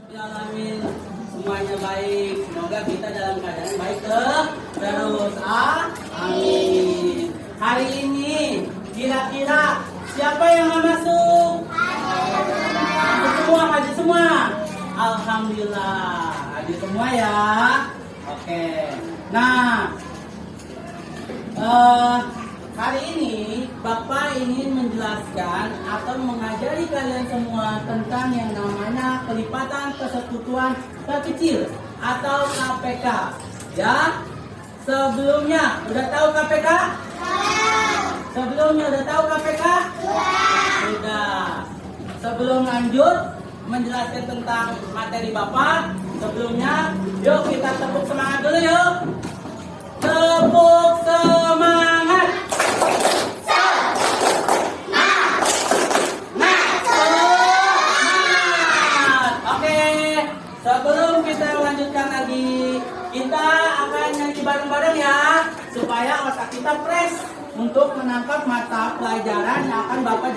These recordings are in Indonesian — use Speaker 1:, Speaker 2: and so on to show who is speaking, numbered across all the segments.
Speaker 1: Alamin semuanya baik, semoga kita dalam keadaan baik terus. Amin. Hari ini kira-kira siapa yang mau masuk? Haji semua. Alhamdulillah, haji semua ya. Oke. Nah, hari ini Bapak ingin menjelaskan atau mengajari kalian semua tentang yang namanya kelipatan persekutuan terkecil atau KPK. Ya, sebelumnya udah tahu KPK? Sebelumnya udah tahu KPK? Sudah. Sebelum lanjut menjelaskan tentang materi Bapak, sebelumnya yuk kita tepuk semangat dulu yuk. Tepuk semangat. Sebelum kita lanjutkan lagi, kita akan nyanyi bareng-bareng ya, supaya otak kita fresh untuk menangkap mata pelajaran yang akan Bapak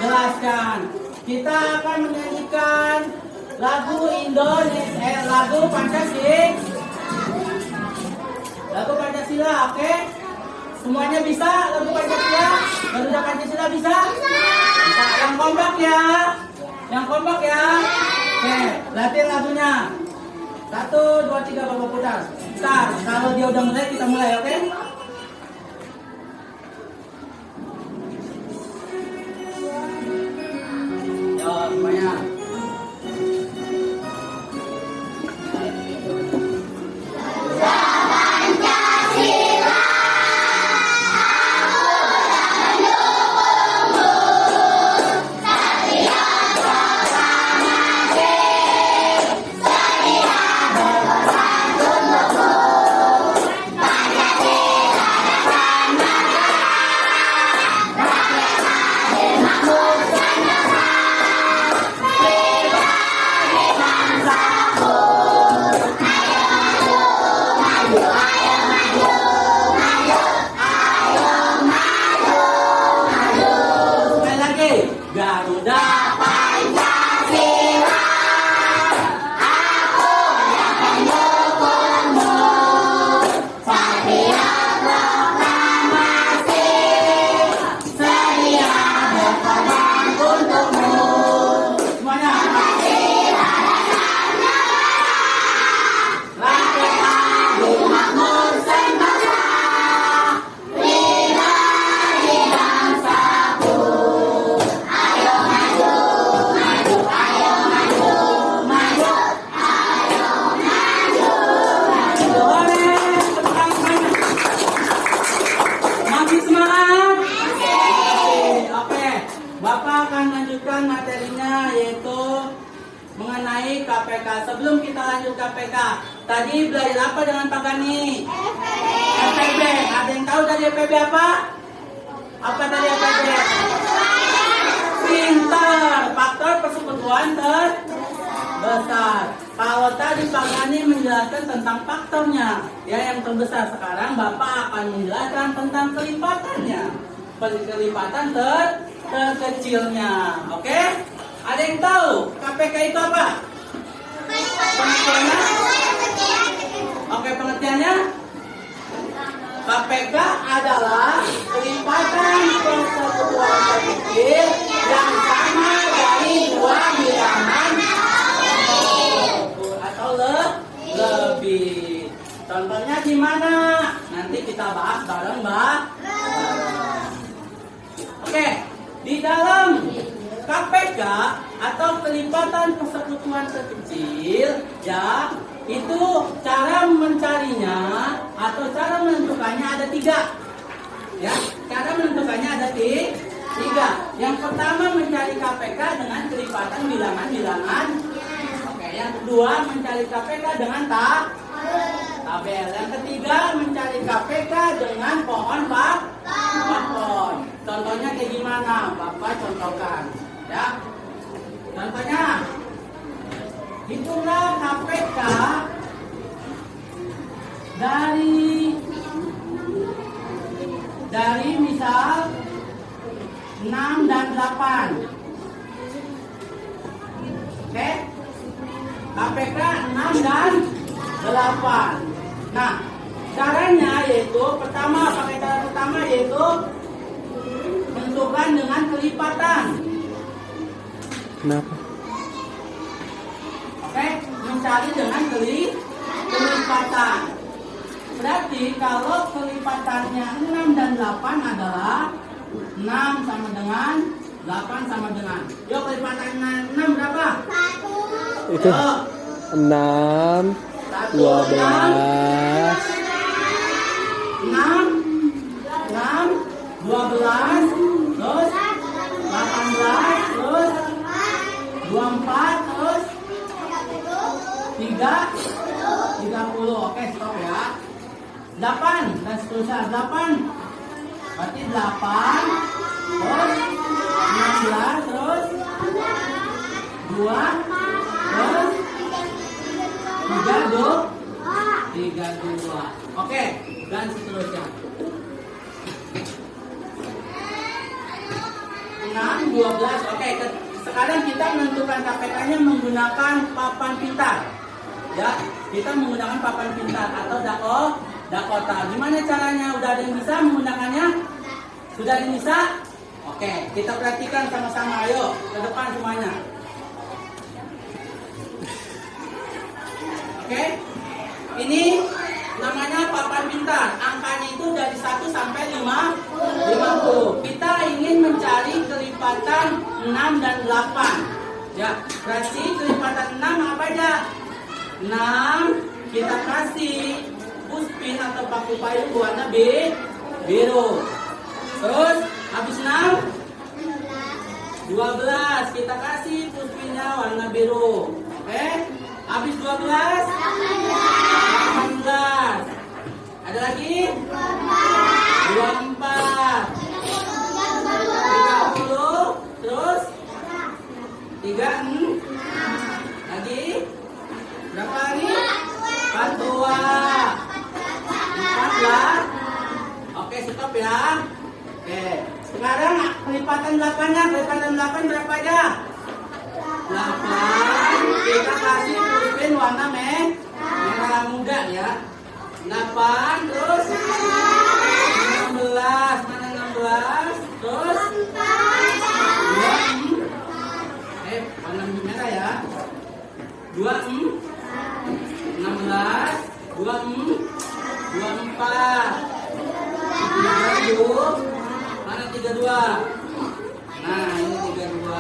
Speaker 1: jelaskan. Kita akan menyanyikan lagu Indonesia, lagu Pancasila, oke? Semuanya bisa lagu Pancasila? Garuda Pancasila bisa? Bisa. Yang kompak ya. Oke, latihan lagunya. 1, 2, 3, Bapak putar. Start. Kalau dia udah mulai, kita mulai, oke? Yo, semuanya. Garuda Pancasila, aku yang pendukungmu. Satria proklamasi, sedia berkorban untukmu. Semuanya. Rakyat adil makmur sentosa, pribadi bangsaku. Bapak akan lanjutkan materinya, yaitu mengenai KPK. Sebelum kita lanjut KPK, tadi belajar apa dengan Pak Gani? FPB. Ada yang tahu dari FPB apa? Apa dari FPB? Pintar, faktor persekutuan terbesar. Kalau tadi Pak Gani menjelaskan tentang faktornya, ya yang terbesar. Sekarang Bapak akan menjelaskan tentang kelipatannya. Kelipatan terkecilnya, oke? Ada yang tahu KPK itu apa? Pengertiannya? Oke, pengertiannya? KPK adalah kelipatan persekutuan terkecil yang sama dari 2 bilangan atau lebih. Contohnya gimana? Nanti kita bahas bareng, Mbak. Oke, di dalam KPK atau kelipatan persekutuan terkecil, ya, itu cara mencarinya atau cara menentukannya ada 3. Ya, cara menentukannya ada 3. Yang pertama mencari KPK dengan kelipatan bilangan-bilangan. Oke, yang kedua mencari KPK dengan tabel. Yang ketiga mencari KPK dengan pohon faktor. Contohnya kayak gimana? Bapak contohkan, ya. Contohnya, hitunglah KPK dari misal 6 dan 8. Oke? dan 8. Nah, caranya yaitu pakai cara pertama yaitu menentukan dengan kelipatan.
Speaker 2: Kenapa?
Speaker 1: Oke, mencari dengan kelipatan. Berarti kalau kelipatannya 6 dan 8 adalah 6 sama dengan 8 sama dengan. Yuk, kelipatan 6 berapa? 1.
Speaker 2: Itu 6 12
Speaker 1: 6 12 terus 18 terus 24 terus 30. Oke, stop ya. 8 dan seterusnya. 8 berarti 8 terus 16 terus 2 terus 32. Oke, dan seterusnya. 6, 12. Oke, sekarang kita menentukan KPK-nya menggunakan papan pintar. Ya, kita menggunakan papan pintar atau Dakota. Gimana caranya? Udah ada yang bisa menggunakannya? Sudah ada yang bisa? Oke, kita perhatikan sama-sama. Ayo, ke depan semuanya. Oke, ini namanya papan pintar. Angkanya itu dari 1 sampai 50. Kita ingin mencari kelipatan 6 dan 8. Ya, berarti kelipatan 6 apa aja? 6 kita kasih puspin atau paku payung warna biru. Terus habis 6 12 kita kasih puspinnya warna biru. Oke? Habis 12 18. Ada lagi? 24 30 terus 36 lagi berapa lagi? 42 14. Oke, stop ya. Oke, sekarang kelipatan 8-nya. Kelipatan 8 berapa aja? 8. Kita kasih pulpen warna merah muda ya. 8 terus 16. Mana 16? Terus 2 warna merah ya. 2 16 2 24 32. Mana 32? Nah, ini 32.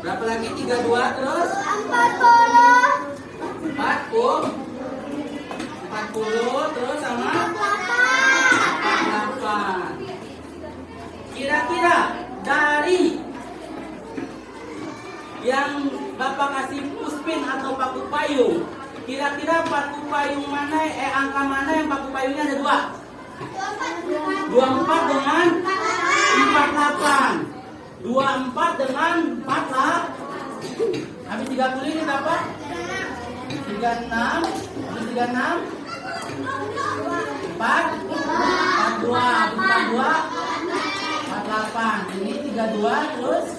Speaker 1: Berapa lagi 32 terus? 40 terus sama 48. Kira-kira dari yang Bapak kasih puspin atau paku payung, kira-kira paku payung mana, angka mana yang paku payungnya ada 2? 24 dengan 48. 24 dengan 48. Habis 30 ini berapa? 36. Habis 36 42. Habis 42 48. Ini 32 terus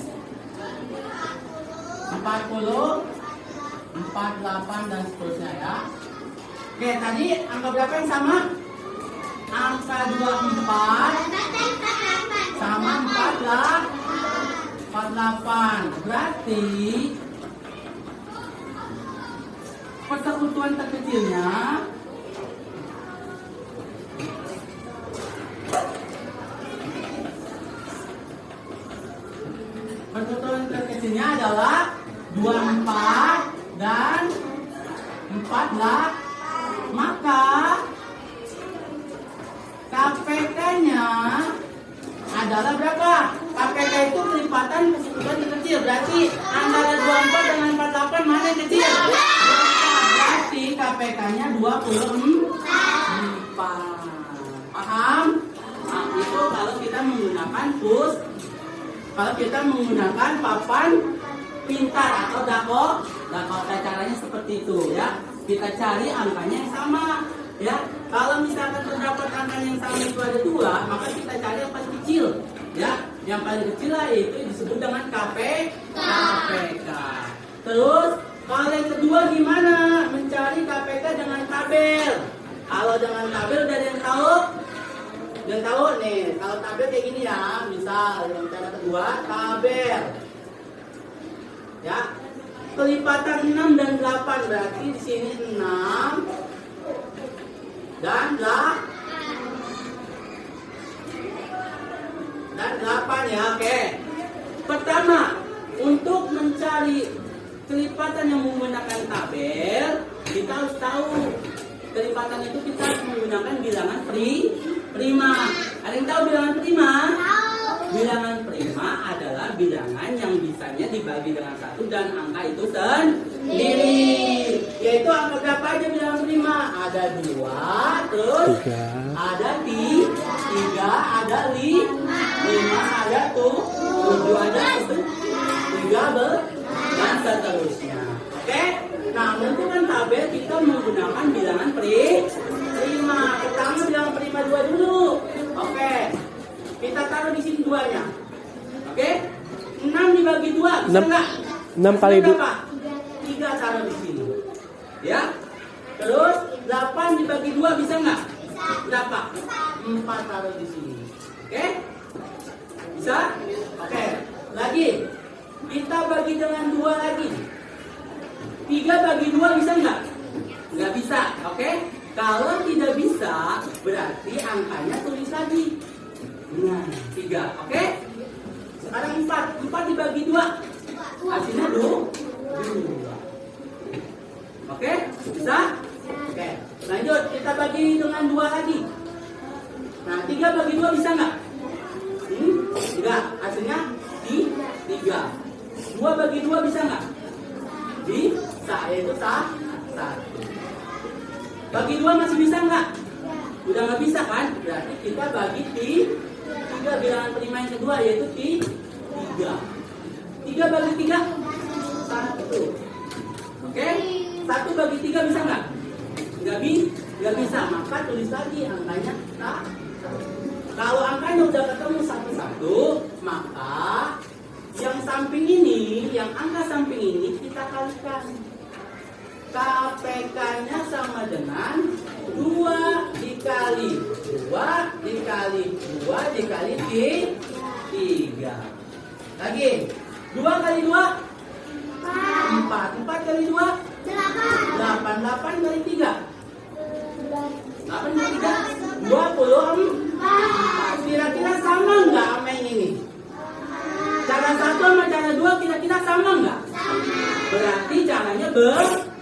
Speaker 1: 40 48 dan seterusnya ya. Oke, tadi angka berapa yang sama? Angka 24 sama 48. Berarti persekutuan terkecilnya adalah 24 dan 48. Maka KPK-nya adalah berapa? KPK itu kelipatan persekutuan terkecil. Berarti antara 24 dengan 48 mana yang kecil? Berarti KPK-nya 24. Paham? Nah, itu kalau kita menggunakan kalau kita menggunakan papan pintar atau Dakota, caranya seperti itu ya. Kita cari angkanya yang sama ya. Kalau misalkan terdapat angkanya yang sama itu ada 2, maka kita cari yang paling kecil ya. Yang paling kecil lah itu disebut dengan KPK. Terus Kalau yang kedua gimana? Mencari KPK dengan tabel. Kalau dengan tabel udah ada yang tahu? Yang tahu nih, kalau tabel kayak gini ya. Misal yang cara kedua, tabel. Ya. Kelipatan 6 dan 8 berarti di sini 6 dan 8 ya. Oke. Pertama, untuk mencari kelipatan yang menggunakan tabel, kita harus tahu kelipatan itu kita harus menggunakan bilangan prima. Ada yang tahu bilangan prima? Bilangan prima adalah bilangan yang bisanya dibagi dengan 1 dan angka itu sendiri. Yaitu angka berapa aja bilangan prima? Ada 2, terus
Speaker 2: 3,
Speaker 1: ada 3, ada 5, ada 7, ada 13, dan seterusnya. Oke? Nah, menentukan tabel kita menggunakan bilangan prima. Pertama bilangan prima 2 dulu. Oke. Kita taruh di sini 2-nya. Oke? 6 dibagi 2 bisa enggak?
Speaker 2: 6 kali 2.
Speaker 1: 3 taruh di sini. Ya? Terus 8 dibagi 2 bisa enggak? Berapa? 4 taruh di sini. Oke? Bisa? Oke. Lagi. Kita bagi dengan 2 lagi. 3 bagi 2 bisa enggak? Enggak bisa. Oke? Kalau tidak bisa, berarti angkanya tulis lagi. Nah, 3. Oke? Sekarang 4 dibagi 2. Hasilnya 2. Oke? Bisa? Oke. Lanjut, kita bagi dengan 2 lagi. Nah, 3 bagi 2 bisa nggak? Enggak. Hasilnya 3. 2 bagi 2 bisa nggak? Bisa, yaitu 1. Bagi 2 masih bisa nggak? Udah nggak bisa kan? Berarti kita bagi 3 bilangan prima yang kedua, yaitu 3. 3 bagi 3 1. Oke? 1 bagi 3 bisa nggak? Nggak bisa. Maka tulis lagi angkanya 1. Kalau angkanya udah ketemu satu-satu, maka yang samping ini, yang angka samping ini kita kalikan. KPK-nya sama dengan 2 dikali 2 dikali 2 dikali 3. Lagi. 2 kali 2 4. 4 kali 2 8. 8 kali 3 8 kali 3 24. Kira-kira sama nggak sama yang ini? Cara 1 sama cara 2 kira-kira sama nggak? Berarti caranya benar.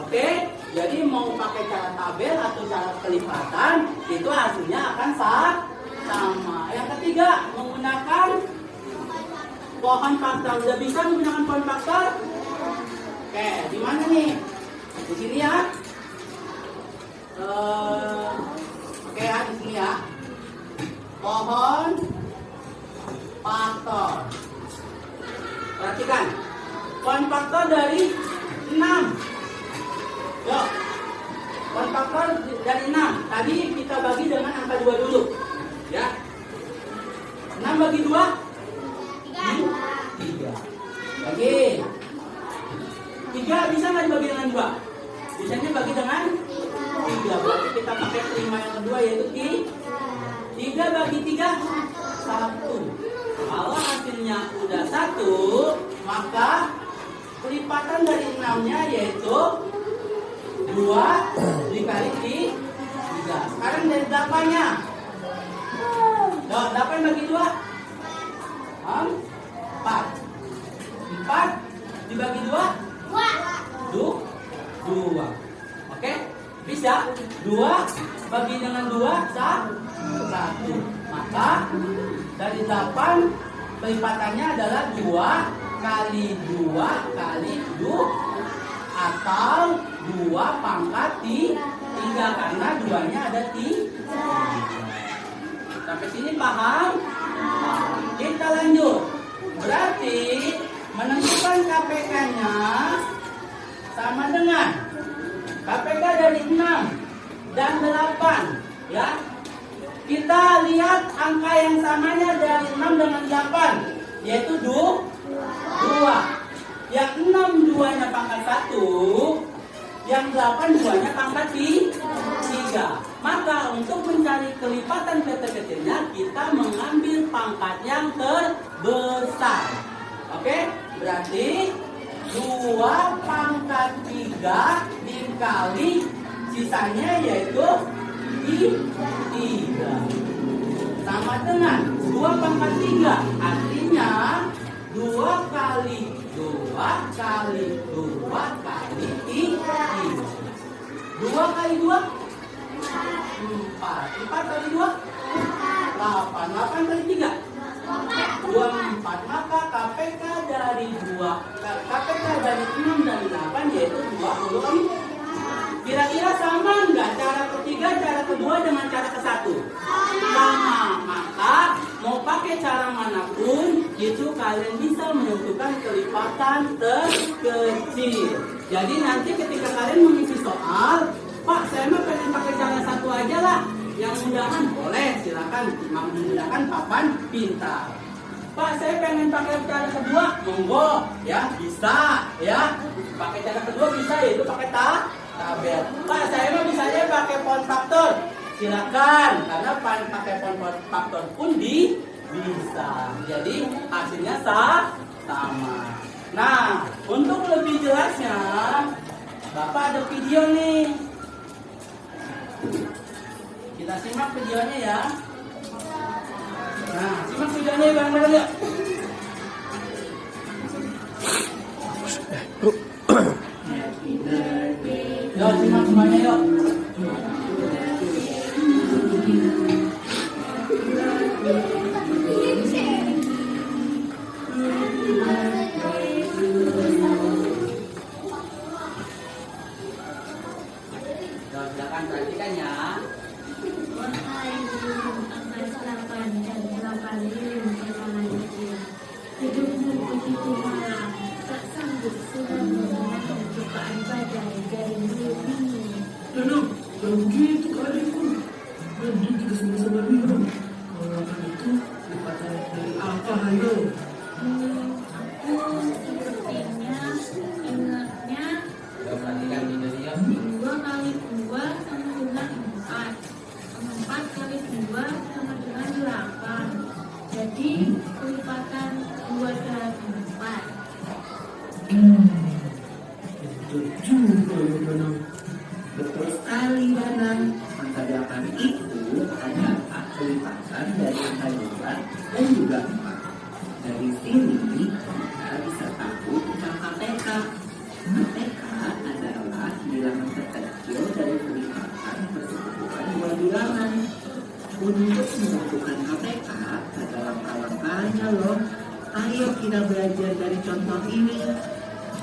Speaker 1: Oke? Jadi mau pakai cara tabel atau cara kelipatan, itu hasilnya akan sama. Yang ketiga, menggunakan pohon faktor. Udah bisa menggunakan pohon faktor? Oke, di mana nih? Di sini ya. Oke ya, di sini ya. Pohon faktor. Perhatikan. Pohon faktor dari 6. Yuk. Pohon faktor dari 6. Tadi kita bagi dengan angka 2 dulu. Ya. 6 bagi 2? 3. Bagi. 3 bisa nggak dibagi dengan 2? Bisanya bagi dengan 3. Berarti kita pakai prima yang kedua, yaitu 3 bagi 3 1. Kalau hasilnya udah 1, maka kelipatan dari 6-nya yaitu 2 dikali 3. Sekarang dari 8-nya. 8 bagi 2 4. 4 dibagi 2 2. Oke? Bisa? 2 bagi dengan 2 1. Maka dari 8 kelipatannya adalah 2 kali 2 kali 2 atau 2 pangkat 3 karena 2-nya ada 3. Sampai sini paham? Kita lanjut. Berarti menentukan KPK-nya sama dengan KPK dari 6 dan 8. Ya. Kita lihat angka yang samanya dari 6 dengan 8, yaitu 2. Yang 6 2-nya pangkat 1, yang 8 2-nya pangkat 3. Maka untuk mencari kelipatan kecil-kecilnya kita mengambil pangkat yang terbesar. Oke? Berarti 2 pangkat 3 dikali sisanya yaitu 3. Sama dengan 2 pangkat 3. Artinya 2 kali 2 kali 2 kali 3. 2 kali 2? 4. 4 kali 2? 8. 8 kali 3? 24. Maka KPK dari 6 dan 8 yaitu 24. Kira-kira sama nggak cara ketiga, cara kedua dengan cara ke satu? Sama. Maka mau pakai cara manapun itu kalian bisa menentukan kelipatan terkecil. Jadi nanti ketika kalian mengisi soal, Pak, saya mah pengen pakai cara satu aja lah. Yang mudahan boleh, silakan menggunakan papan pintar. Pak, saya pengen pakai cara kedua, monggo, ya bisa, ya. Pakai cara kedua bisa, yaitu pakai tabel. Pak, saya mah bisanya pakai font faktor, silakan. Karena pakai font faktor pun bisa. Jadi hasilnya sama. Nah, untuk lebih jelasnya, Bapak ada video nih. Kita simak videonya ya. Nah, simak videonya bareng-bareng yuk. Yuk, simak semuanya yuk. Silakan perhatikan ya.
Speaker 3: Wahai burung angkasa 8 dan 8 lilin berwarna hijau, hidupmu begitu malam, tak sanggup sudah menahan cobaan badai dari bumi.
Speaker 4: Tenang, jangan begitu ke adikku. Nanti kita sama-sama minum. Kalau akan itu, lipatan dari apa, ayo?
Speaker 3: Aku sepertinya ingatnya
Speaker 1: Perhatikan videonya.
Speaker 3: 2 kali 2 sama dengan 4. 4 kali 2 sama dengan 8. Jadi kelipatan 2 dan 4.
Speaker 4: Betul juga ya, Danang. Betul sekali, Danang. Angka 8 itu adalah kelipatan dari angka 2 dan juga 4. Dari sini, kita bisa tahu tentang KPK. KPK adalah bilangan terkecil dari kelipatan persekutuan dua bilangan. Untuk menentukan KPK ada langkah-langkahnya loh. Ayo kita belajar dari contoh ini.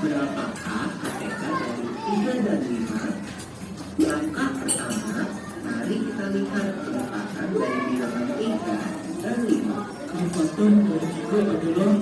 Speaker 4: Berapakah KPK dari 3 dan 5? Langkah pertama, mari kita lihat kelipatan dari bilangan 3 dan 5. Kelipatan dari 3 adalah